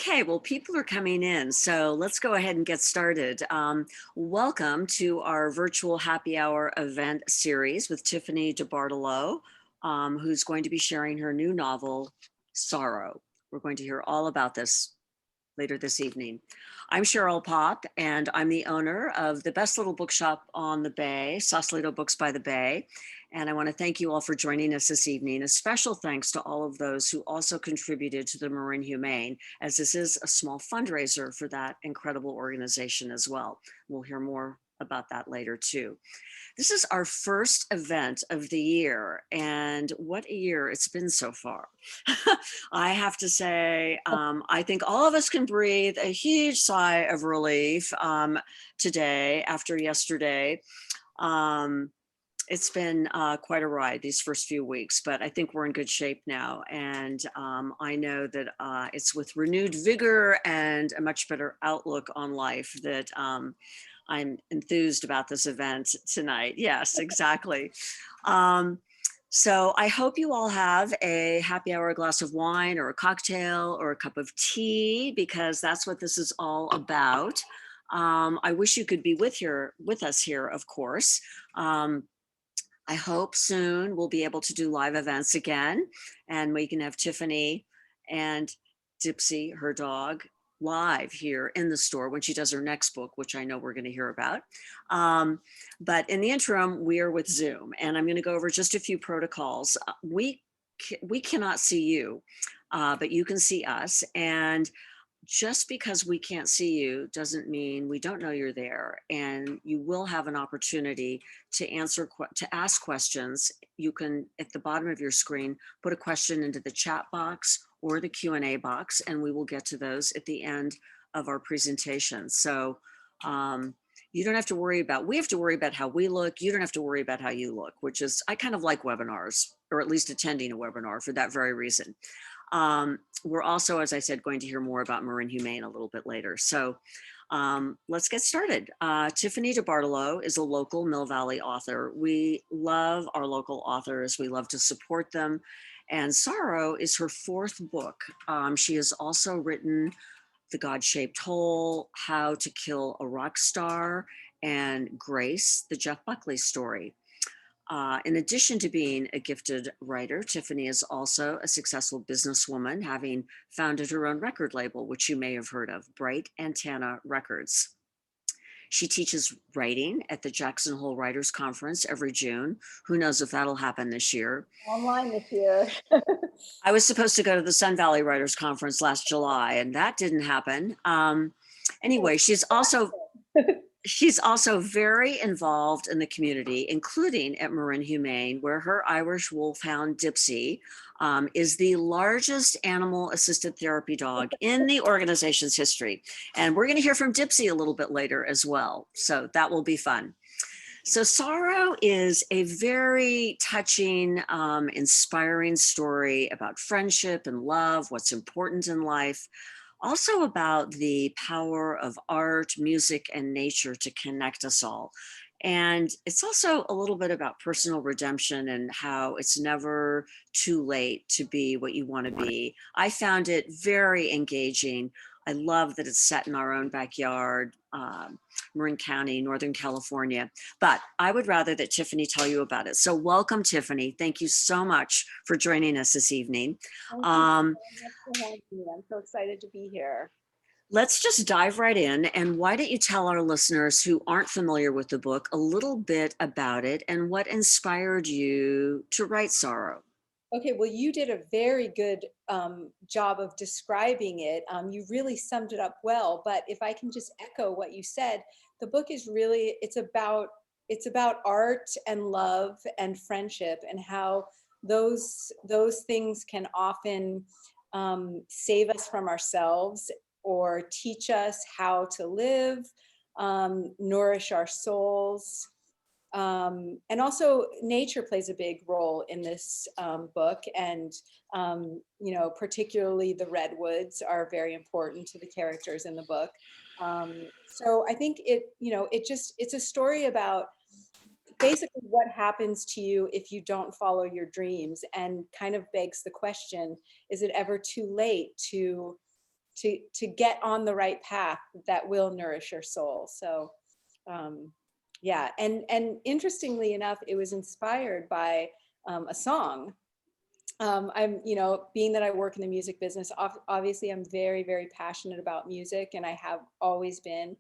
Okay, well, people are coming in, so let's go ahead and get started. Welcome to our virtual happy hour event series with Tiffanie DeBartolo, who's going to be sharing her new novel, Sorrow. We're going to hear all about this later this evening. I'm Cheryl Popp, and I'm the owner of the best little bookshop on the Bay, Sausalito Books by the Bay. And I want to thank you all for joining us this evening. A special thanks to all of those who also contributed to the Marin Humane, as this is a small fundraiser for that incredible organization as well. We'll hear more about that later too. This is our first event of the year, and what a year it's been so far. I have to say, I think all of us can breathe a huge sigh of relief today after yesterday. Um, it's been quite a ride these first few weeks, but I think we're in good shape now. And I know that it's with renewed vigor and a much better outlook on life that I'm enthused about this event tonight. Yes, exactly. Um, so I hope you all have a happy hour glass of wine or a cocktail or a cup of tea, because that's what this is all about. I wish you could be with us here, of course. I hope soon we'll be able to do live events again, and we can have Tiffanie and Dipsea, her dog, live here in the store when she does her next book, which I know we're going to hear about. But in the interim, we are with Zoom, and I'm going to go over just a few protocols. We cannot see you, but you can see us. And just because we can't see you doesn't mean we don't know you're there, and you will have an opportunity to ask questions. You can, at the bottom of your screen, put a question into the chat box or the Q&A box, and we will get to those at the end of our presentation. So you don't have to worry about, we have to worry about how we look. You don't have to worry about how you look, which is, I kind of like webinars, or at least attending a webinar for that very reason. We're also, as I said, going to hear more about Marin Humane a little bit later. So let's get started. Tiffanie DeBartolo is a local Mill Valley author. We love our local authors. We love to support them. And Sorrow is her fourth book. She has also written The God-Shaped Hole, How to Kill a Rock Star, and Grace, the Jeff Buckley story. In addition to being a gifted writer, Tiffanie is also a successful businesswoman, having founded her own record label, which you may have heard of, Bright Antenna Records. She teaches writing at the Jackson Hole Writers Conference every June. Who knows if that'll happen this year? Online this year. I was supposed to go to the Sun Valley Writers Conference last July, and that didn't happen. Anyway, she's also very involved in the community, including at Marin Humane, where her Irish Wolfhound, Dipsea, is the largest animal-assisted therapy dog in the organization's history. And we're going to hear from Dipsea a little bit later as well. So that will be fun. So Sorrow is a very touching, inspiring story about friendship and love, what's important in life. Also about the power of art, music, and nature to connect us all. And it's also a little bit about personal redemption and how it's never too late to be what you want to be. I found it very engaging. I love that it's set in our own backyard, Marin County, Northern California. But I would rather that Tiffanie tell you about it. So welcome, Tiffanie. Thank you so much for joining us this evening. Thank you so much for having me. I'm so excited to be here. Let's just dive right in. And why don't you tell our listeners who aren't familiar with the book a little bit about it and what inspired you to write Sorrow? Okay, well, you did a very good job of describing it. You really summed it up well. But if I can just echo what you said, the book is really, it's about art and love and friendship, and how those things can often save us from ourselves or teach us how to live, nourish our souls. And also nature plays a big role in this book. And, particularly the redwoods are very important to the characters in the book. So I think it's a story about basically what happens to you if you don't follow your dreams, and kind of begs the question, is it ever too late to to get on the right path that will nourish your soul. So yeah, and interestingly enough, it was inspired by a song. I'm, you know, being that I work in the music business, obviously I'm very, very passionate about music, and I have always been.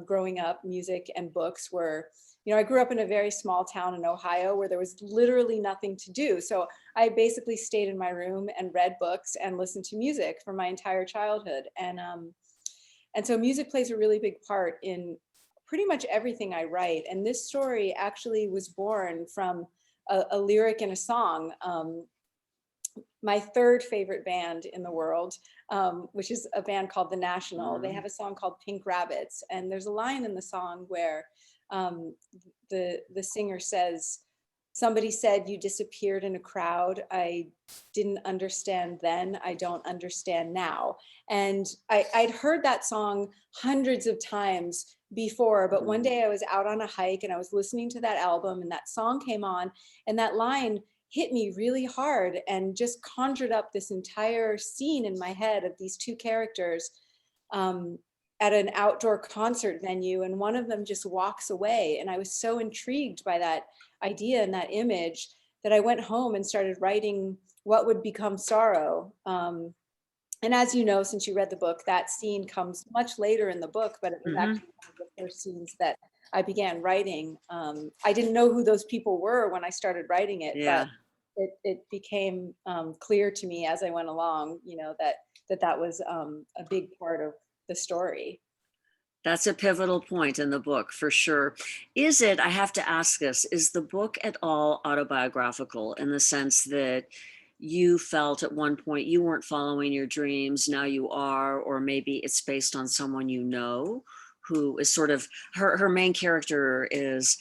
Growing up, music and books were, you know, I grew up in a very small town in Ohio where there was literally nothing to do. So I basically stayed in my room and read books and listened to music for my entire childhood. And so music plays a really big part in pretty much everything I write. And this story actually was born from a lyric in a song. My third favorite band in the world, which is a band called The National. They have a song called Pink Rabbits. And there's a line in the song where the singer says, somebody said you disappeared in a crowd. I didn't understand then. I don't understand now. And I'd heard that song hundreds of times before, but one day I was out on a hike and I was listening to that album and that song came on, and that line hit me really hard and just conjured up this entire scene in my head of these two characters at an outdoor concert venue, and one of them just walks away. And I was so intrigued by that idea and that image that I went home and started writing what would become Sorrow. And as you know, since you read the book, that scene comes much later in the book, but it was actually one of the first scenes that I began writing. I didn't know who those people were when I started writing it, Yeah. but it became clear to me as I went along, you know, that was a big part of the story. That's a pivotal point in the book for sure. Is it, I have to ask this, is the book at all autobiographical in the sense that you felt at one point you weren't following your dreams, now you are, or maybe it's based on someone you know who is sort of, her main character is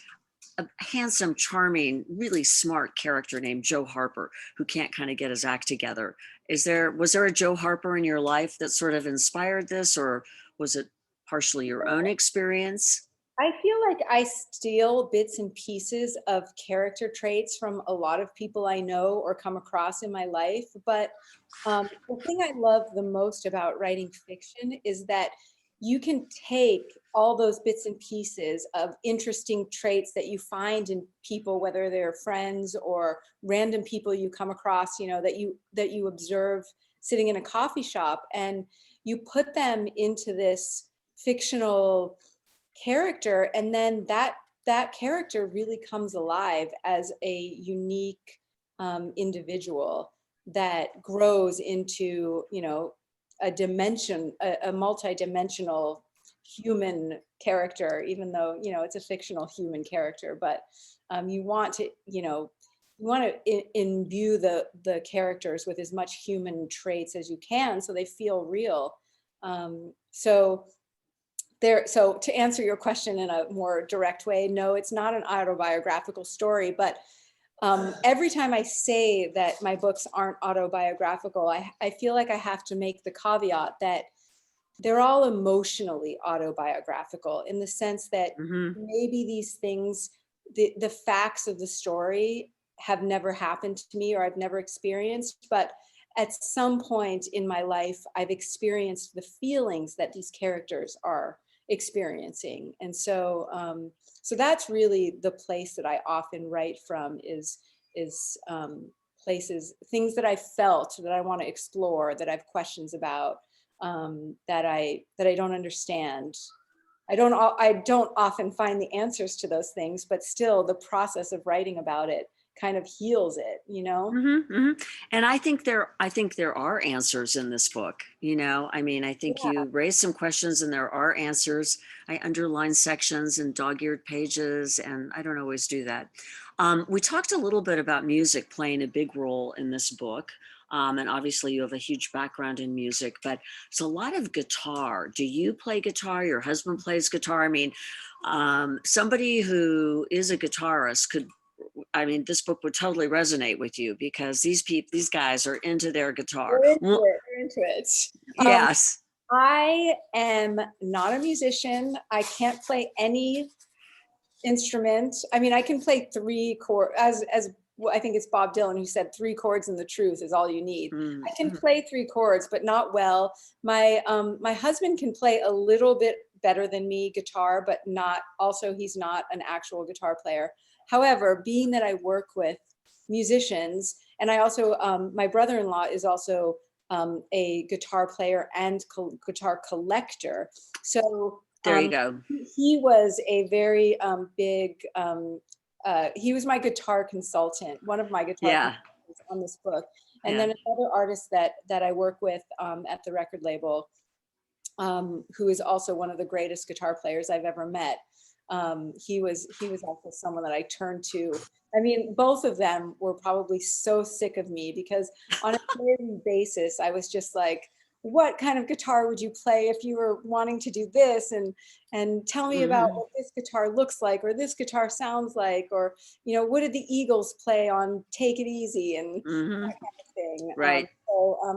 a handsome, charming, really smart character named Joe Harper, who can't kind of get his act together. Was there a Joe Harper in your life that sort of inspired this, or was it partially your own experience? I feel like I steal bits and pieces of character traits from a lot of people I know or come across in my life. But the thing I love the most about writing fiction is that you can take all those bits and pieces of interesting traits that you find in people, whether they're friends or random people you come across, you know, that you observe sitting in a coffee shop, and you put them into this fictional character, and then that character really comes alive as a unique individual that grows into, you know, a multi-dimensional human character, even though, you know, it's a fictional human character. But you want to, you know, you want to imbue the characters with as much human traits as you can so they feel real. So to answer your question in a more direct way, no, it's not an autobiographical story, but every time I say that my books aren't autobiographical, I feel like I have to make the caveat that they're all emotionally autobiographical, in the sense that maybe these things, the facts of the story have never happened to me or I've never experienced, but at some point in my life, I've experienced the feelings that these characters are experiencing. And so so that's really the place that I often write from, is places, things that I felt, that I want to explore, that I have questions about, that I don't understand. I don't often find the answers to those things, but still the process of writing about it kind of heals it, you know? And I think there are answers in this book. You know, I mean, I think Yeah. you raise some questions and there are answers. I underline sections and dog-eared pages, and I don't always do that. We talked a little bit about music playing a big role in this book. And obviously you have a huge background in music, but it's a lot of guitar. Do you play guitar? Your husband plays guitar? I mean, somebody who is a guitarist could, I mean, this book would totally resonate with you because these guys are into their guitar. We're into Well, it. We're into it. yes. I am not a musician. I can't play any instrument. I mean, I can play three chord as I think it's Bob Dylan who said 3 chords and the truth is all you need. Mm, I can play 3 chords, but not well. My husband can play a little bit better than me guitar, but not, also he's not an actual guitar player. However, being that I work with musicians, and I also, my brother-in-law is also a guitar player and guitar collector. So there you go. he was a very big, he was my guitar consultant, one of my guitar Yeah. consultants on this book. And Yeah. then another artist that I work with at the record label, who is also one of the greatest guitar players I've ever met. He was also someone that I turned to. I mean, both of them were probably so sick of me because on a daily basis, I was just like, what kind of guitar would you play if you were wanting to do this? And tell me about Hmm. what this guitar looks like, or this guitar sounds like, or, you know, what did the Eagles play on Take It Easy and Hmm. that kind of thing. Right.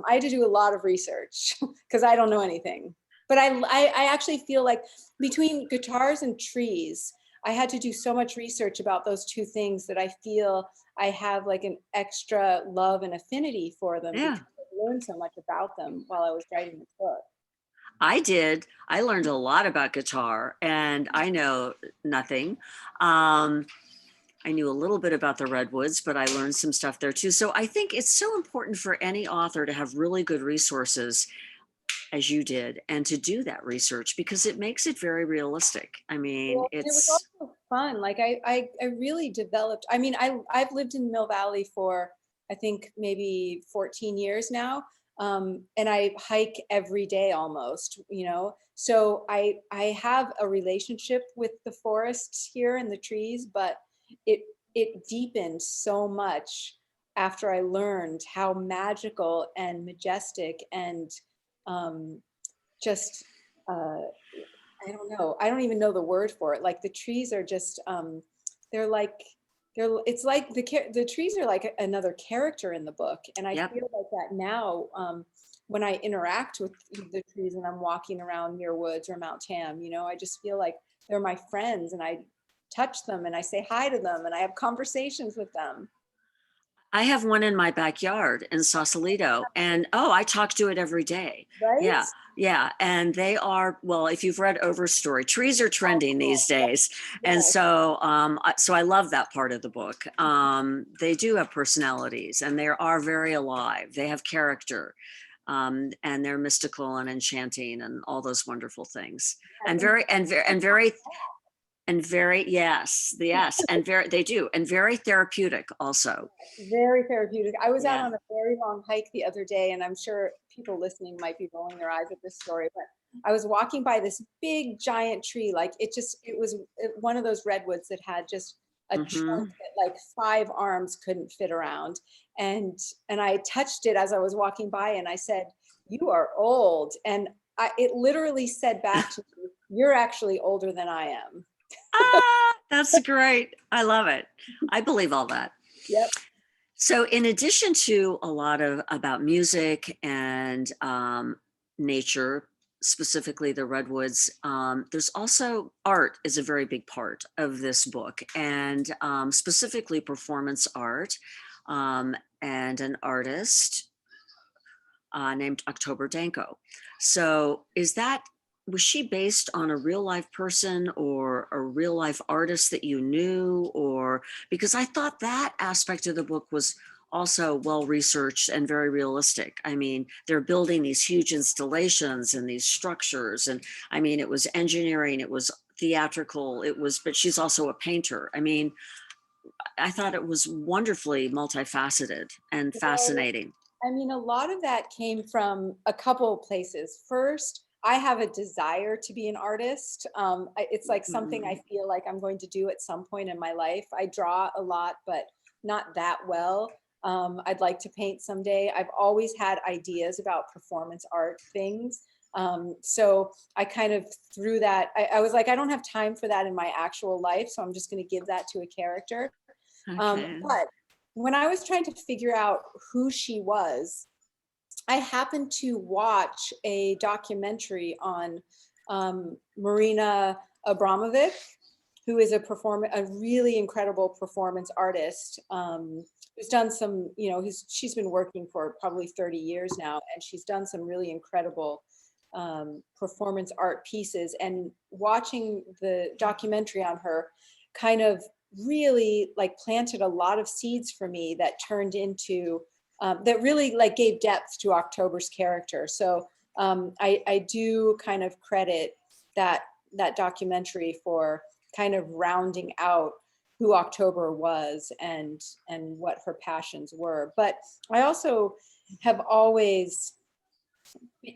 I had to do a lot of research because I don't know anything. But I actually feel like between guitars and trees, I had to do so much research about those two things that I feel I have like an extra love and affinity for them Yeah. because I learned so much about them while I was writing this book. I did. I learned a lot about guitar, and I know nothing. Um, I knew a little bit about the redwoods, but I learned some stuff there too. So I think it's so important for any author to have really good resources, as you did, and to do that research because it makes it very realistic. I mean, Well, and it was it's also fun. Like I really developed. I mean, I've lived in Mill Valley for I think maybe 14 years now, and I hike every day almost. You know, so I have a relationship with the forests here and the trees, but it it deepened so much after I learned how magical and majestic and um, just uh, I don't know. I don't even know the word for it. Like the trees are just they're like it's like the trees are like another character in the book. And I yep. feel like that now when I interact with the trees and I'm walking around Muir Woods or Mount Tam, you know, I just feel like they're my friends and I touch them and I say hi to them and I have conversations with them. I have one in my backyard in Sausalito, and oh, I talk to it every day. Right? Yeah, yeah, and they are, well, if you've read Overstory, trees are trending Oh, these days, and yes. so I love that part of the book. They do have personalities, and they are very alive. They have character, and they're mystical and enchanting, and all those wonderful things, Yes. and very yes, and very they do, and very therapeutic also. Very therapeutic. I was out Yeah. on a very long hike the other day, and I'm sure people listening might be rolling their eyes at this story, but I was walking by this big giant tree. Like it was one of those redwoods that had just a trunk Hmm. that like 5 arms couldn't fit around. And I touched it as I was walking by and I said, "You are old." And it literally said back to me, "You're actually older than I am." Ah, that's great. I love it. I believe all that. Yep. So, in addition to a lot of about music and nature, specifically the redwoods, there's also art is a very big part of this book, and specifically performance art, and an artist named October Danko. So, was she based on a real life person or a real life artist that you knew? Or because I thought that aspect of the book was also well researched and very realistic. I mean, they're building these huge installations and these structures. And I mean, it was engineering, it was theatrical, but she's also a painter. I mean, I thought it was wonderfully multifaceted and Well, fascinating. I mean, a lot of that came from a couple of places. First, I have a desire to be an artist. It's like something I Mhm. feel like I'm going to do at some point in my life. I draw a lot, but not that well. I'd like to paint someday. I've always had ideas about performance art things. So I kind of threw that. I was like, I don't have time for that in my actual life, so I'm just going to give that to a character. Okay. But when I was trying to figure out who she was, I happened to watch a documentary on Marina Abramovic, who is a really incredible performance artist, who's done some, she's been working for probably 30 years now, and she's done some really incredible performance art pieces. And watching the documentary on her kind of really like planted a lot of seeds for me that turned into, that really like gave depth to October's character. So I do kind of credit that documentary for kind of rounding out who October was and what her passions were. But I also have always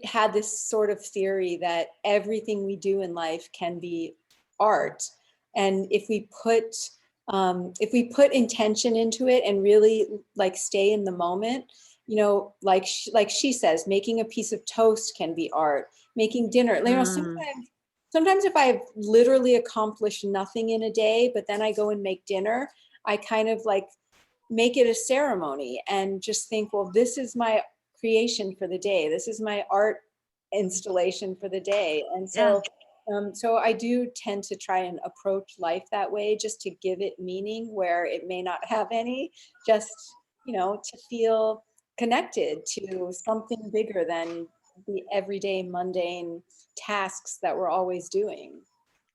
had this sort of theory that everything we do in life can be art, and if we put intention into it and really like stay in the moment, like she says, making a piece of toast can be art. Making dinner, Mm, sometimes if I've literally accomplished nothing in a day, but then I go and make dinner, I kind of like make it a ceremony and just think, well, this is my creation for the day. This is my art installation for the day. And yeah. so I do tend to try and approach life that way, just to give it meaning where it may not have any, just, to feel connected to something bigger than the everyday mundane tasks that we're always doing.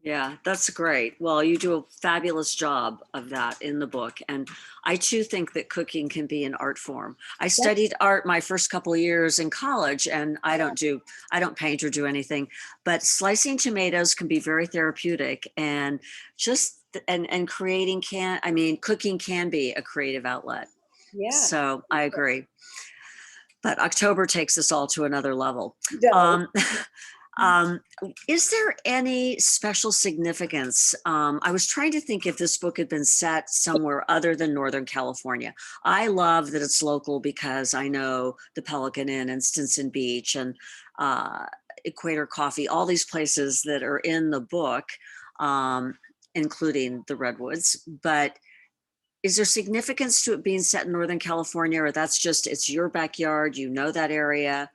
Yeah, that's great. Well, you do a fabulous job of that in the book. And I too think that cooking can be an art form. I Yep. studied art my first couple of years in college, and I don't paint or do anything, but slicing tomatoes can be very therapeutic, and just and creating cooking can be a creative outlet. Yeah. So I agree. But October takes us all to another level. It does. Um, um, is there any special significance? I was trying to think if this book had been set somewhere other than Northern California. I love that it's local because I know the Pelican Inn and Stinson Beach and uh, Equator Coffee, all these places that are in the book, um, including the Redwoods. But is there significance to it being set in Northern California, or that's just, it's your backyard, you know that area?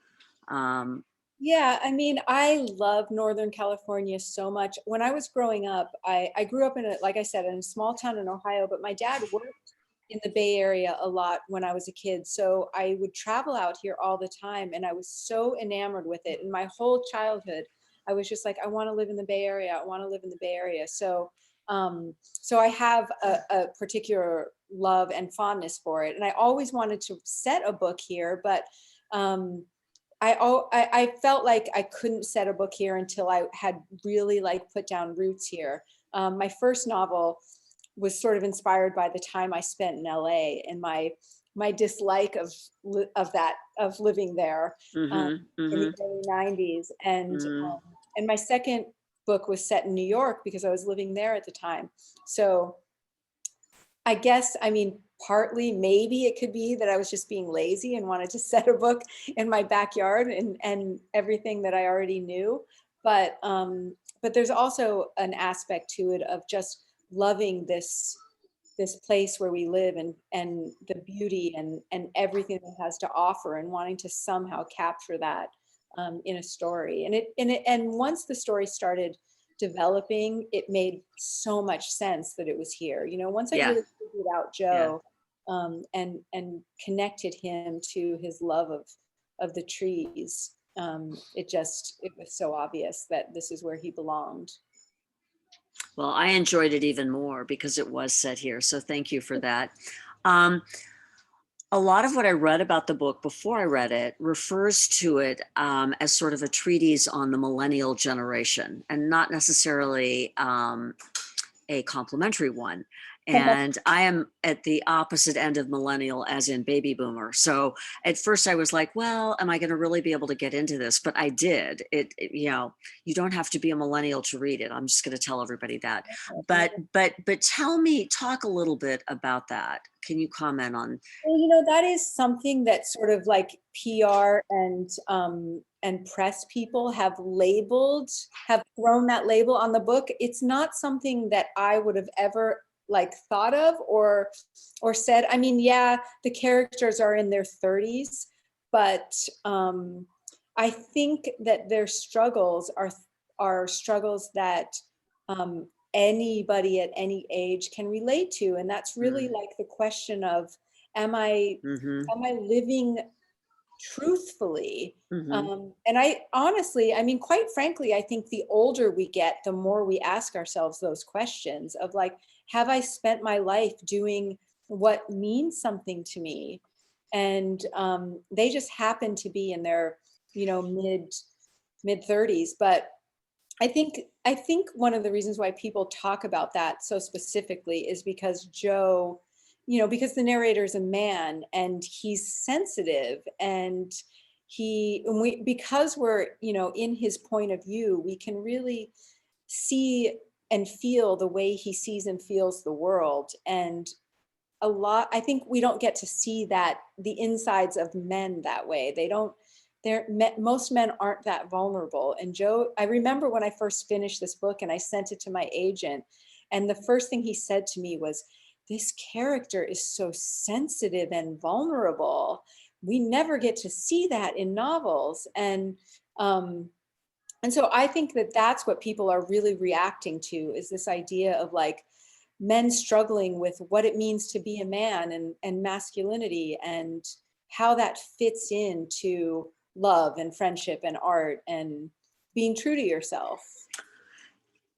Um, Yeah, I mean, I love Northern California so much. When I was growing up, I grew up like I said, in a small town in Ohio, but my dad worked in the Bay Area a lot when I was a kid. So I would travel out here all the time, and I was so enamored with it. And my whole childhood, I was just like, I want to live in the Bay Area. I want to live in the Bay Area. So I have a particular love and fondness for it. And I always wanted to set a book here, but um, I felt like I couldn't set a book here until I had really like put down roots here. My first novel was sort of inspired by the time I spent in LA and my dislike of living there, um, mhm, in the mhm, early '90s, mm. and my second book was set in New York because I was living there at the time. So I guess, I mean, partly maybe it could be that I was just being lazy and wanted to set a book in my backyard and everything that I already knew. But there's also an aspect to it of just loving this place where we live and the beauty and everything it has to offer, and wanting to somehow capture that in a story. And once the story started developing, it made so much sense that it was here. Once I Yeah, really figured out yeah. Joe, and connected him to his love of the trees, it was so obvious that this is where he belonged. Well, I enjoyed it even more because it was set here. So thank you for that. Um, a lot of what I read about the book before I read it refers to it as sort of a treatise on the millennial generation, and not necessarily a complimentary one. And I am at the opposite end of millennial, as in baby boomer. So at first I was like, well, am I going to really be able to get into this? But I did. You don't have to be a millennial to read it. I'm just going to tell everybody that. But talk a little bit about that. Can you comment on? Well, that is something that sort of like PR and press people have thrown that label on the book. It's not something that I would have ever like thought of or said. I mean, yeah, the characters are in their 30s, but I think that their struggles are struggles that anybody at any age can relate to. And that's really like the question of, am I Mm-hmm. am I living truthfully? Mm-hmm. And I honestly, I mean, quite frankly, I think the older we get, the more we ask ourselves those questions of like, have I spent my life doing what means something to me? And they just happen to be in their, mid 30s. But I think one of the reasons why people talk about that so specifically is because Joe, because the narrator is a man and he's sensitive, and because we're, in his point of view, we can really see and feel the way he sees and feels the world. And I think we don't get to see that, the insides of men, that way. Most men aren't that vulnerable. And Joe, I remember when I first finished this book and I sent it to my agent, and the first thing he said to me was, this character is so sensitive and vulnerable. We never get to see that in novels. And so I think that that's what people are really reacting to, is this idea of like men struggling with what it means to be a man, and masculinity, and how that fits into love and friendship and art and being true to yourself.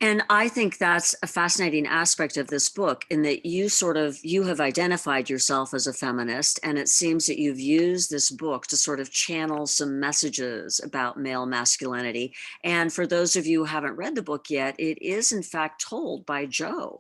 And I think that's a fascinating aspect of this book, in that you have identified yourself as a feminist, and it seems that you've used this book to sort of channel some messages about male masculinity. And for those of you who haven't read the book yet, it is in fact told by Joe.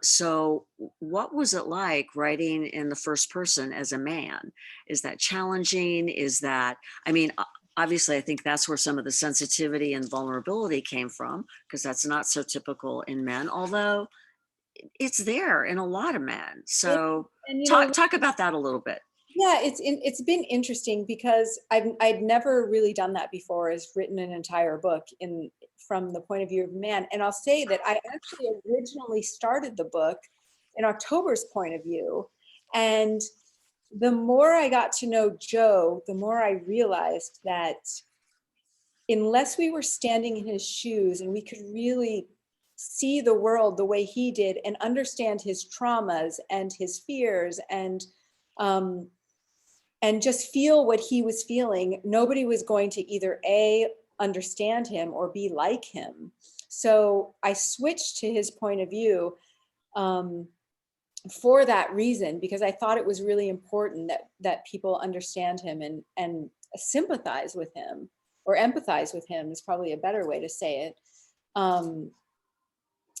So what was it like writing in the first person as a man? Is that challenging? I mean, obviously, I think that's where some of the sensitivity and vulnerability came from, because that's not so typical in men, although it's there in a lot of men. It- So and talk about that a little bit. yeah, it's been interesting because I'd never really done that before, is written an entire book in from the point of view of man. And I'll say that I actually originally started the book in October's point of view. And the more I got to know Joe, the more I realized that unless we were standing in his shoes and we could really see the world the way he did and understand his traumas and his fears, um, and just feel what he was feeling, nobody was going to either understand him or be like him. So I switched to his point of view, um, for that reason, because I thought it was really important that people understand him and sympathize with him, or empathize with him is probably a better way to say it. Um,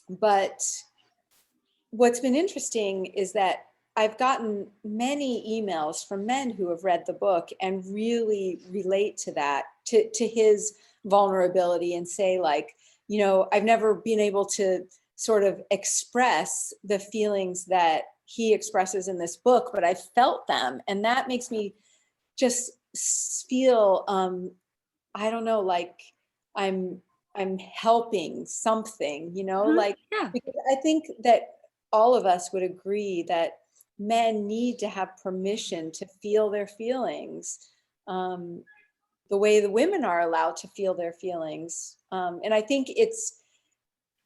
but what's been interesting is that I've gotten many emails from men who have read the book and really relate to that, to his vulnerability, and say like, I've never been able to sort of express the feelings that he expresses in this book, but I felt them. And that makes me just feel, I don't know, like I'm I'm helping something, Mhm. like, Yeah. because I think that all of us would agree that men need to have permission to feel their feelings, um, the way the women are allowed to feel their feelings. And I think it's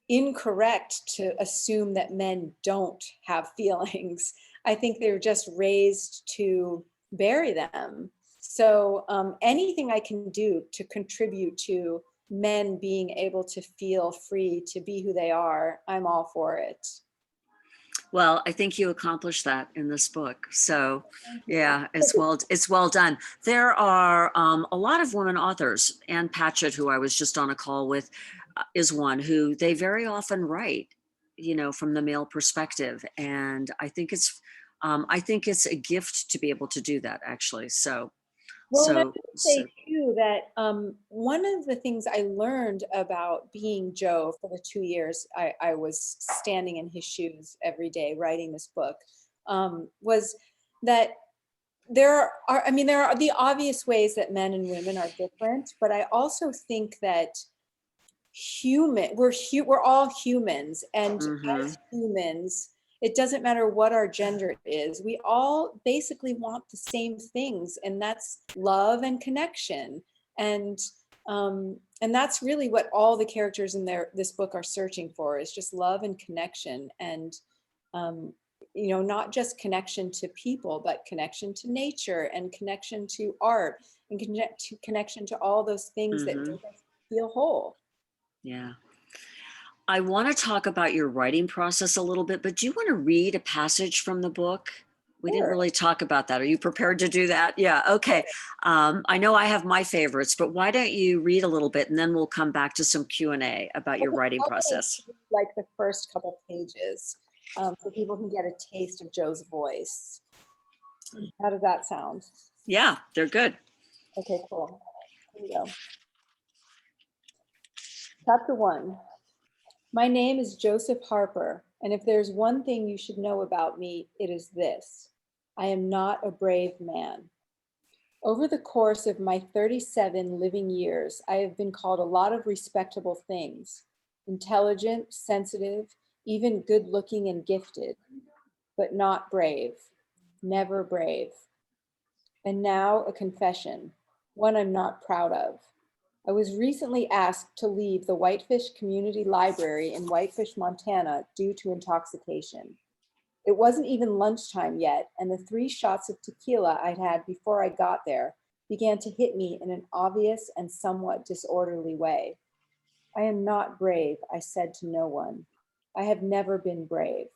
incorrect to assume that men don't have feelings. I think they're just raised to bury them. So anything I can do to contribute to men being able to feel free to be who they are, I'm all for it. Well, I think you accomplished that in this book. So Thank you. yeah, it's well done. There are a lot of women authors. Ann Patchett, who I was just on a call with, is one who they very often write, from the male perspective, and I think it's a gift to be able to do that, actually. So Well, and I so would so say too that one of the things I learned about being Joe for the 2 years I was standing in his shoes every day writing this book, was that there are the obvious ways that men and women are different, but I also think that we're all humans, and mhm. as humans, it doesn't matter what our gender is, we all basically want the same things, and that's love and connection. And And that's really what all the characters in this book are searching for, is just love and connection. And um, not just connection to people, but connection to nature and connection to art and connection to all those things that Mm-hmm. make us feel whole. Yeah. I want to talk about your writing process a little bit, but do you want to read a passage from the book? We didn't Sure. really talk about that. Are you prepared to do that? Yeah. Okay. I know I have my favorites, but why don't you read a little bit and then we'll come back to some Q&A about your Okay, writing I'm gonna process. read, like, the first couple pages, so people can get a taste of Joe's voice. How does that sound? Yeah, they're good. Okay, cool. Here we go. Chapter 1. My name is Joseph Harper, and if there's one thing you should know about me, it is this: I am not a brave man. Over the course of my 37 living years, I have been called a lot of respectable things: intelligent, sensitive, even good looking and gifted, but not brave. Never brave. And now a confession, one I'm not proud of. I was recently asked to leave the Whitefish Community Library in Whitefish, Montana, due to intoxication. It wasn't even lunchtime yet, and the 3 shots of tequila I'd had before I got there began to hit me in an obvious and somewhat disorderly way. I am not brave, I said to no one. I have never been brave.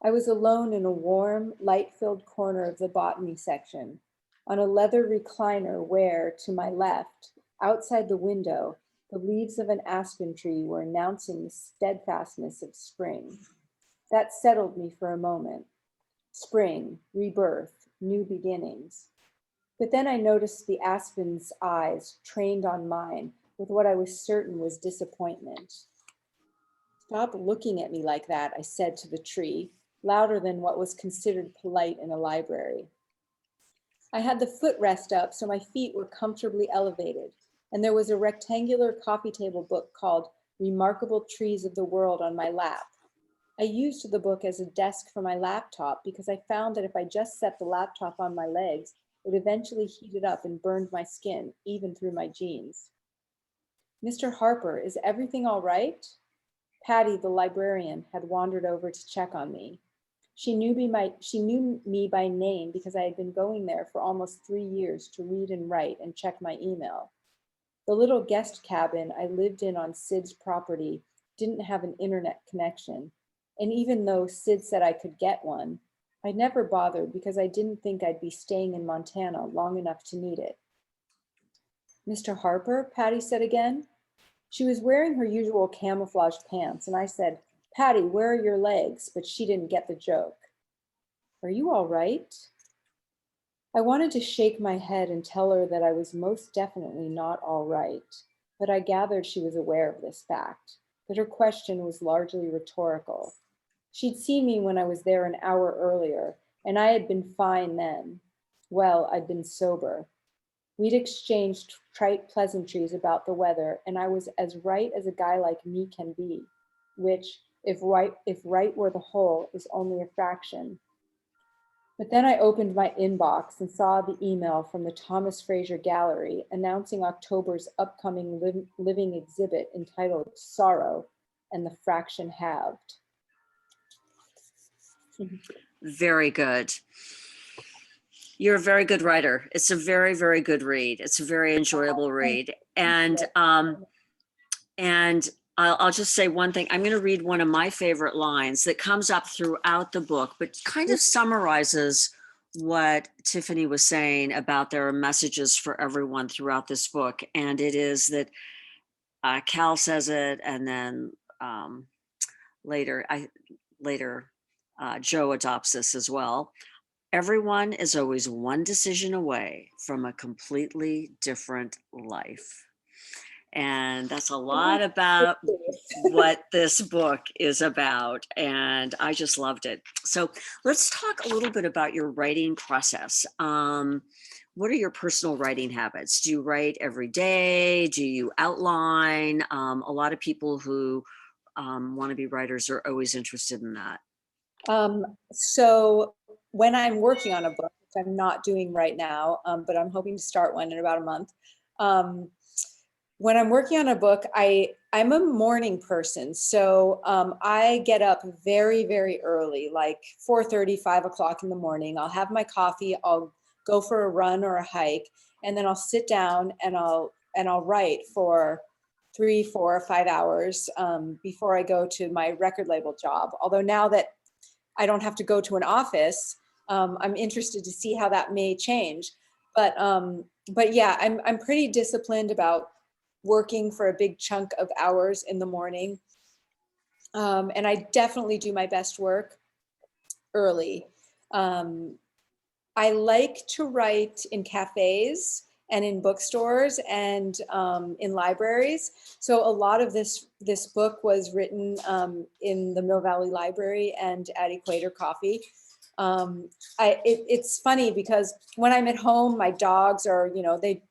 I was alone in a warm, light-filled corner of the botany section, on a leather recliner where, to my left, outside the window, the leaves of an aspen tree were announcing the steadfastness of spring. That settled me for a moment. Spring, rebirth, new beginnings. But then I noticed the aspen's eyes trained on mine with what I was certain was disappointment. Stop looking at me like that, I said to the tree, louder than what was considered polite in a library. I had the footrest up so my feet were comfortably elevated, and there was a rectangular coffee table book called Remarkable Trees of the World on my lap. I used the book as a desk for my laptop because I found that if I just set the laptop on my legs, it eventually heated up and burned my skin, even through my jeans. Mr. Harper, is everything all right? Patty, the librarian, had wandered over to check on me. She knew me by name because I had been going there for almost 3 years to read and write and check my email. The little guest cabin I lived in on Sid's property didn't have an internet connection, and even though Sid said I could get one, I never bothered because I didn't think I'd be staying in Montana long enough to need it. Mr. Harper, Patty said again. She was wearing her usual camouflage pants, and I said, Patty, where are your legs? But she didn't get the joke. Are you all right? I wanted to shake my head and tell her that I was most definitely not all right, but I gathered she was aware of this fact, that her question was largely rhetorical. She'd seen me when I was there an hour earlier, and I had been fine then. Well, I'd been sober. We'd exchanged trite pleasantries about the weather, and I was as right as a guy like me can be, which, if right were the whole, is only a fraction. But then I opened my inbox and saw the email from the Thomas Fraser Gallery announcing October's upcoming living exhibit entitled Sorrow and the Fraction Halved. Very good. You're a very good writer. It's a very, very good read. It's a very enjoyable read. And I'll just say one thing. I'm going to read one of my favorite lines that comes up throughout the book, but kind of summarizes what Tiffanie was saying about there are messages for everyone throughout this book. And it is that Cal says it, and then later, Joe adopts this as well. Everyone is always one decision away from a completely different life. And that's a lot about what this book is about. And I just loved it. So let's talk a little bit about your writing process. What are your personal writing habits? Do you write every day? Do you outline? A lot of people who want to be writers are always interested in that. So when I'm working on a book, which I'm not doing right now, but I'm hoping to start one in about a month, when I'm working on a book, I'm a morning person. So I get up very, very early, like 4:30, 5 o'clock in the morning. I'll have my coffee, I'll go for a run or a hike, and then I'll sit down and I'll write for 3, 4, 5 hours before I go to my record label job. Although now that I don't have to go to an office, I'm interested to see how that may change. But yeah, I'm pretty disciplined about working for a big chunk of hours in the morning. And I definitely do my best work early. Um, I like to write in cafes and in bookstores and in libraries. So a lot of this book was written in the Mill Valley Library and at Equator Coffee. It's funny because when I'm at home, my dogs are,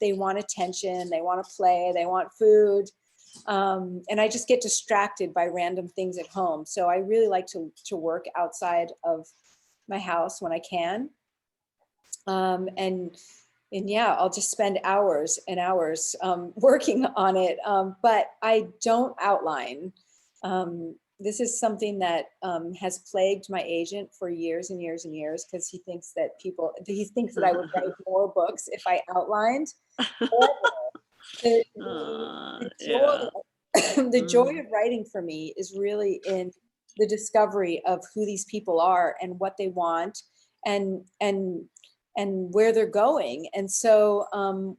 they want attention, they want to play, they want food. And I just get distracted by random things at home. So I really like to work outside of my house when I can. And yeah, I'll just spend hours and hours working on it. But I don't outline. This is something that has plagued my agent for years and years and years because he thinks that I would write more books if I outlined. The, the joy, Yeah. the joy of writing for me is really in the discovery of who these people are and what they want and where they're going. And so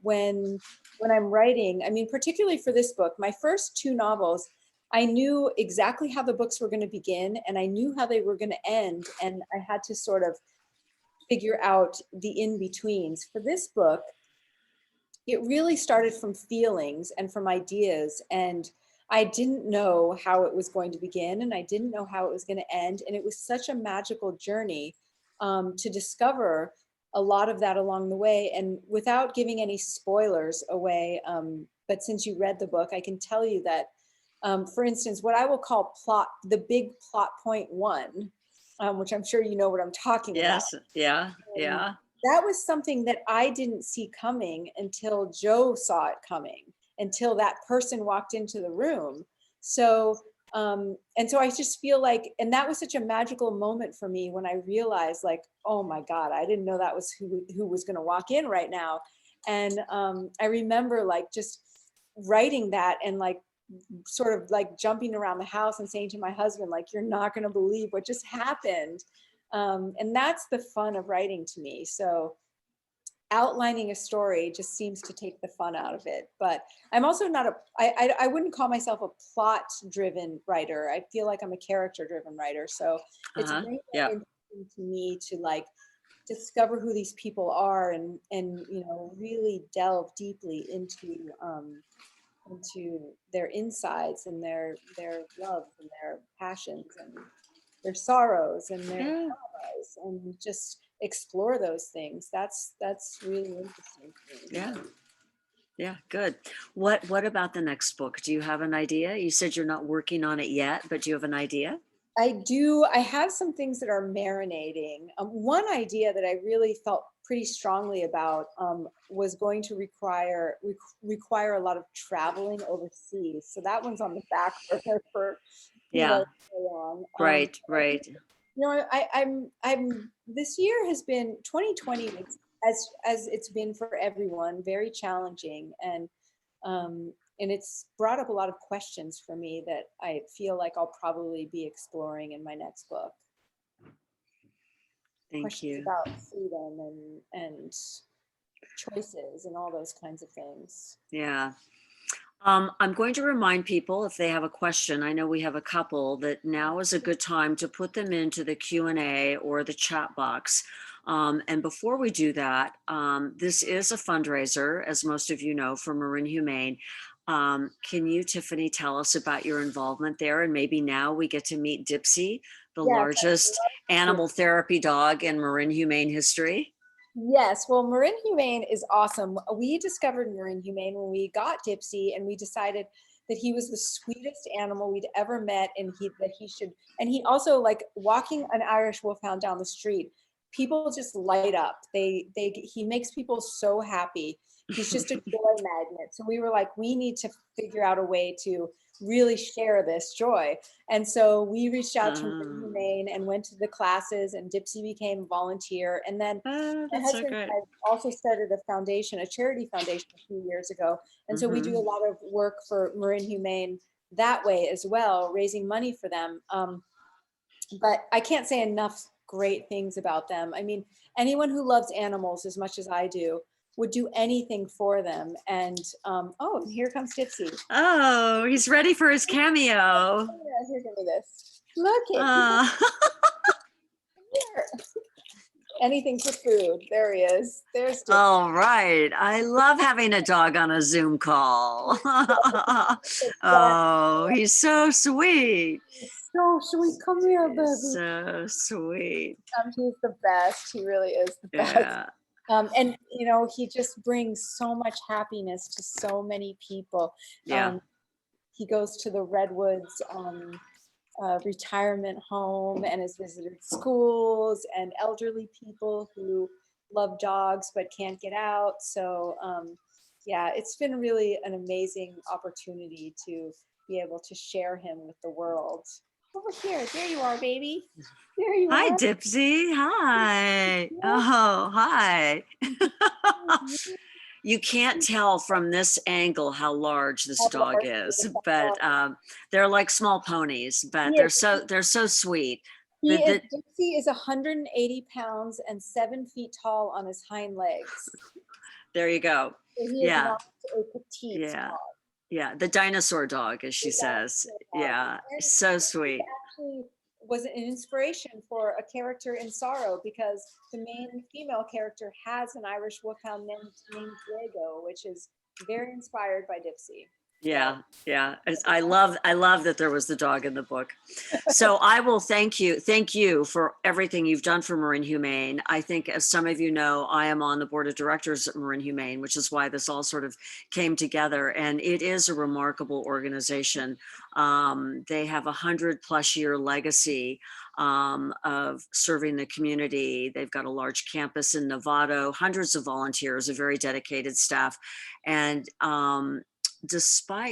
when I'm writing, I mean, particularly for this book, my first 2 novels, I knew exactly how the books were going to begin and I knew how they were going to end. And I had to sort of figure out the in-betweens. For this book, it really started from feelings and from ideas. And I didn't know how it was going to begin and I didn't know how it was going to end. And it was such a magical journey to discover a lot of that along the way. And without giving any spoilers away, but since you read the book, I can tell you that, for instance, what I will call the big plot point 1, which I'm sure you know what I'm talking about. Yes. Yeah. Um, Yeah. that was something that I didn't see coming until Joe saw it coming, until that person walked into the room. So, and so I just feel like, and that was such a magical moment for me when I realized, like, oh my God, I didn't know that was who was going to walk in right now. And I remember like just writing that and like sort of like jumping around the house and saying to my husband, like, you're not going to believe what just happened. And that's the fun of writing to me. So outlining a story just seems to take the fun out of it. But I'm also not I wouldn't call myself a plot driven writer. I feel like I'm a character driven writer. So it's Uh-huh. very Yeah. interesting to me to like discover who these people are and really delve deeply into their insides and their loves and their passions and their sorrows and their Yeah. traumas and just explore those things. That's really interesting to me. Yeah. Yeah. Good. What about the next book? Do you have an idea? You said you're not working on it yet, but do you have an idea? I do. I have some things that are marinating. One idea that I really felt pretty strongly about was going to require a lot of traveling overseas. So that one's on the back burner for Yeah. so long. Right. Right. I'm this year has been 2020 was, as it's been for everyone, very challenging and it's brought up a lot of questions for me that I feel like I'll probably be exploring in my next book. Thank Questions you. about freedom and choices and all those kinds of things. Yeah. I'm going to remind people if they have a question, I know we have a couple, that now is a good time to put them into the Q&A or the chat box. And before we do that, this is a fundraiser, as most of you know, for Marin Humane. Can you, Tiffany, tell us about your involvement there? And maybe now we get to meet Dipsea, the Yes, largest animal therapy dog in Marin Humane history. yes, well, Marin Humane is awesome. We discovered Marin Humane when we got Dipsea, and we decided that he was the sweetest animal we'd ever met, and he also like walking an Irish Wolfhound down the street. people just light up. He makes people so happy. He's just a joy magnet. So we were like, we need to figure out a way to really share this joy. And so we reached out to Marin Humane and went to the classes, and Dipsea became a volunteer. And then my That's so husband great. and I also started a foundation, a charity foundation a few years ago. And so we do a lot of work for Marin Humane that way as well, raising money for them. But I can't say enough great things about them. I mean, anyone who loves animals as much as I do would do anything for them. And oh, here comes Dipsea. Oh, he's ready for his cameo. Yeah, here, give me this. Look it. Here. Anything for food. There he is. There's Dipsea. All right. I love having a dog on a Zoom call. Oh, he's so sweet. So sweet. Come here, baby. So sweet. He's the best. He really is the best. Yeah. And you know, he just brings so much happiness to so many people. Yeah. He goes to the Redwoods retirement home and has visited schools and elderly people who love dogs but can't get out. So yeah, it's been really an amazing opportunity to be able to share him with the world. Over here, there you are, baby. There you Hi, are. Dipsea. Hi. Oh, hi. You can't tell from this angle how large this dog is, but they're like small ponies, but they're so sweet. Dipsea is 180 pounds and 7 feet tall on his hind legs. There you go. So he is not a petite dog. Yeah, the dinosaur dog, as she says. Yeah, so sweet. He actually was an inspiration for a character in Sorrow, because the main female character has an Irish Wolfhound named Diego, which is very inspired by Dipsea. Yeah, yeah. I love that there was the dog in the book. So I will thank you for everything you've done for Marin Humane. I think, as some of you know, I am on the board of directors at Marin Humane, which is why this all sort of came together. And it is a remarkable organization. They have 100+ year legacy of serving the community. They've got a large campus in Novato, hundreds of volunteers, a very dedicated staff, and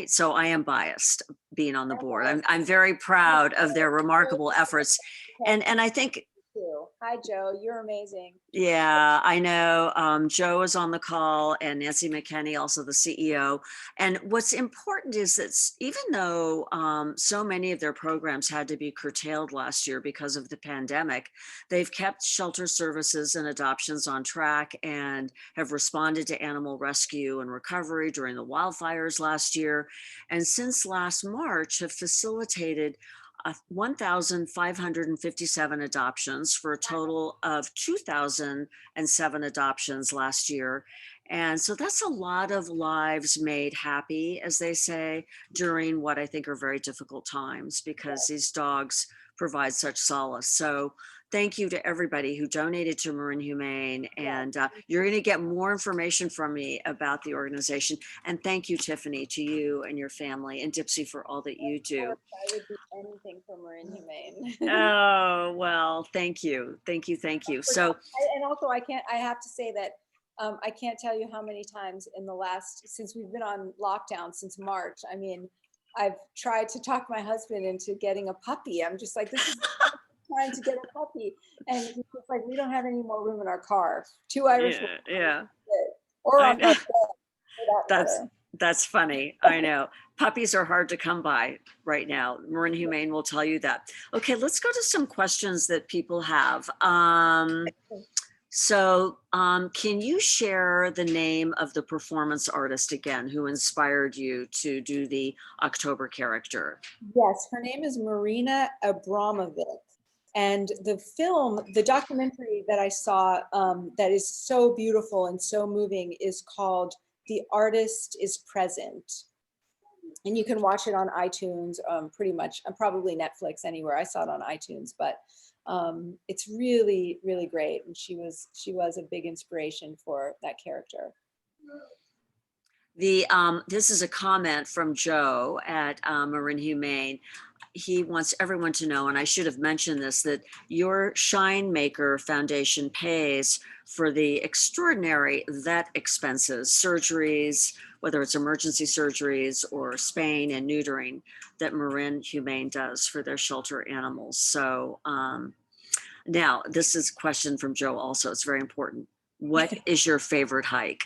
so I am biased being on the board. I'm very proud of their remarkable efforts. And I think, hi, Joe, you're amazing. Yeah, I know. Joe is on the call, and Nancy McKenney, also the CEO. And what's important is that even though so many of their programs had to be curtailed last year because of the pandemic, they've kept shelter services and adoptions on track and have responded to animal rescue and recovery during the wildfires last year. And since last March, have facilitated 1,557 adoptions for a total of 2,007 adoptions last year. And so that's a lot of lives made happy, as they say, during what I think are very difficult times, because these dogs provide such solace. So thank you to everybody who donated to Marin Humane. And you're going to get more information from me about the organization. And thank you, Tiffanie, to you and your family, and Dipsea for all that you do. I would do anything for Marin Humane. Oh, well, thank you. Thank you. Thank you. So, and also I have to say that I can't tell you how many times since we've been on lockdown since March, I mean, I've tried to talk my husband into getting a puppy. I'm just like, this is trying to get a puppy. And he's just like, we don't have any more room in our car. 2 Irish. Yeah. Or on my bed. That's funny. I know. Puppies are hard to come by right now. Marin Humane will tell you that. Okay, let's go to some questions that people have. Can you share the name of the performance artist again who inspired you to do the October character? Yes, her name is Marina Abramovic. And the documentary that I saw that is so beautiful and so moving is called The Artist is Present. And you can watch it on iTunes, pretty much, probably Netflix, anywhere. I saw it on iTunes, but it's really, really great. And she was a big inspiration for that character. This is a comment from Joe at Marin Humane. he wants everyone to know, and I should have mentioned this, that your Shine Maker Foundation pays for the extraordinary vet expenses, surgeries, whether it's emergency surgeries or spaying and neutering, that Marin Humane does for their shelter animals. So now this is a question from Joe also. It's very important. What is your favorite hike?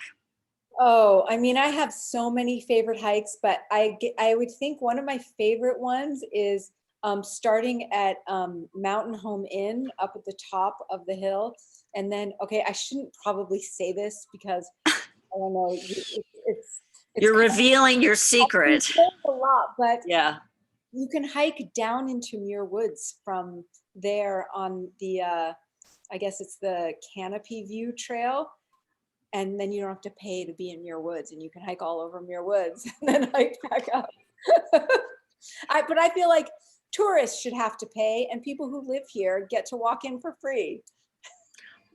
Oh, I mean, I have so many favorite hikes, but I would think one of my favorite ones is starting at Mountain Home Inn up at the top of the hill. And then, okay, I shouldn't probably say this because I don't know, it's You're kind revealing your of secret. a lot, but Yeah. you can hike down into Muir Woods from there on the, I guess it's the Canopy View Trail. And then you don't have to pay to be in Muir Woods, and you can hike all over Muir Woods and then hike back up. But I feel like tourists should have to pay, and people who live here get to walk in for free.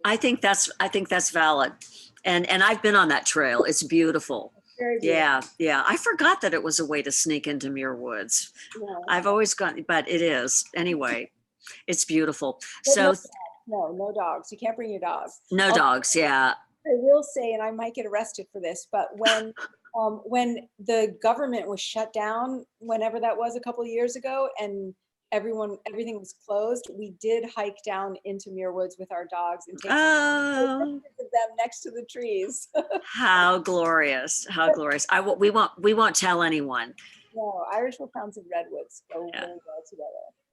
I think that's valid. And I've been on that trail. It's beautiful. Very beautiful. Yeah, yeah. I forgot that it was a way to sneak into Muir Woods. No, I've always gone, but it is. Anyway, it's beautiful. but no, So no dogs. You can't bring your dogs. no dogs, yeah. I will say, and I might get arrested for this, but when the government was shut down, whenever that was a couple of years ago, and everything was closed, we did hike down into Muir Woods with our dogs and take Oh, pictures of them next to the trees. how glorious. How glorious. We won't tell anyone. No, Irish Wolfhounds and redwoods go Yeah. really well together.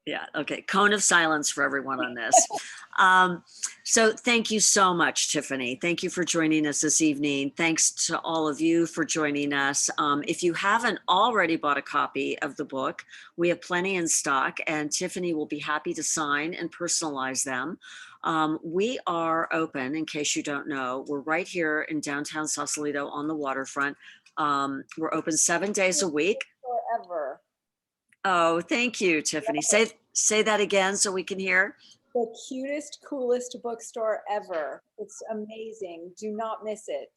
Yeah. Okay. Cone of silence for everyone on this. So thank you so much, Tiffanie. Thank you for joining us this evening. Thanks to all of you for joining us. If you haven't already bought a copy of the book, we have plenty in stock, and Tiffanie will be happy to sign and personalize them. We are open, in case you don't know, we're right here in downtown Sausalito on the waterfront. We're open 7 days a week. Forever. Oh, thank you, Tiffanie. Say that again so we can hear. The cutest, coolest bookstore ever. It's amazing. Do not miss it.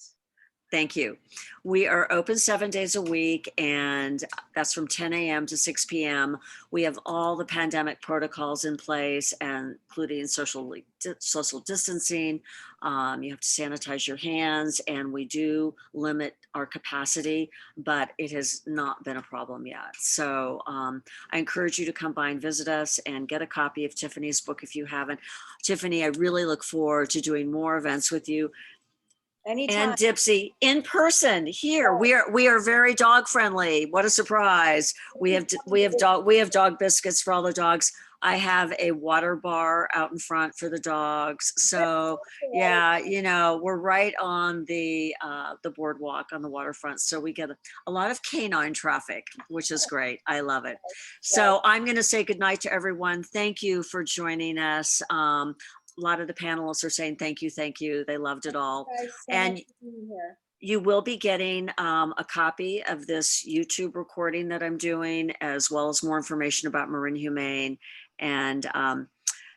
Thank you. We are open 7 days a week, and that's from 10 a.m. to 6 p.m. We have all the pandemic protocols in place, including social distancing. You have to sanitize your hands, and we do limit our capacity, but it has not been a problem yet. So I encourage you to come by and visit us and get a copy of Tiffany's book if you haven't. Tiffanie, I really look forward to doing more events with you. Anytime. And Dipsea in person here. We are very dog friendly. What a surprise. We have dog biscuits for all the dogs. I have a water bar out in front for the dogs. So yeah, we're right on the boardwalk on the waterfront. So we get a lot of canine traffic, which is great. I love it. So I'm going to say goodnight to everyone. Thank you for joining us. A lot of the panelists are saying thank you, thank you. They loved it all. And you will be getting a copy of this YouTube recording that I'm doing, as well as more information about Marin Humane. And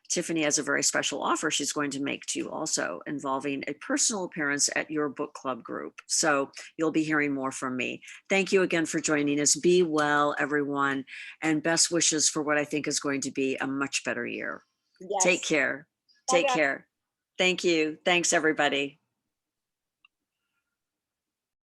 Tiffanie has a very special offer she's going to make to you also, involving a personal appearance at your book club group. So you'll be hearing more from me. Thank you again for joining us. Be well, everyone, and best wishes for what I think is going to be a much better year. Yes. Take care. Take care. Thank you. Thanks, everybody.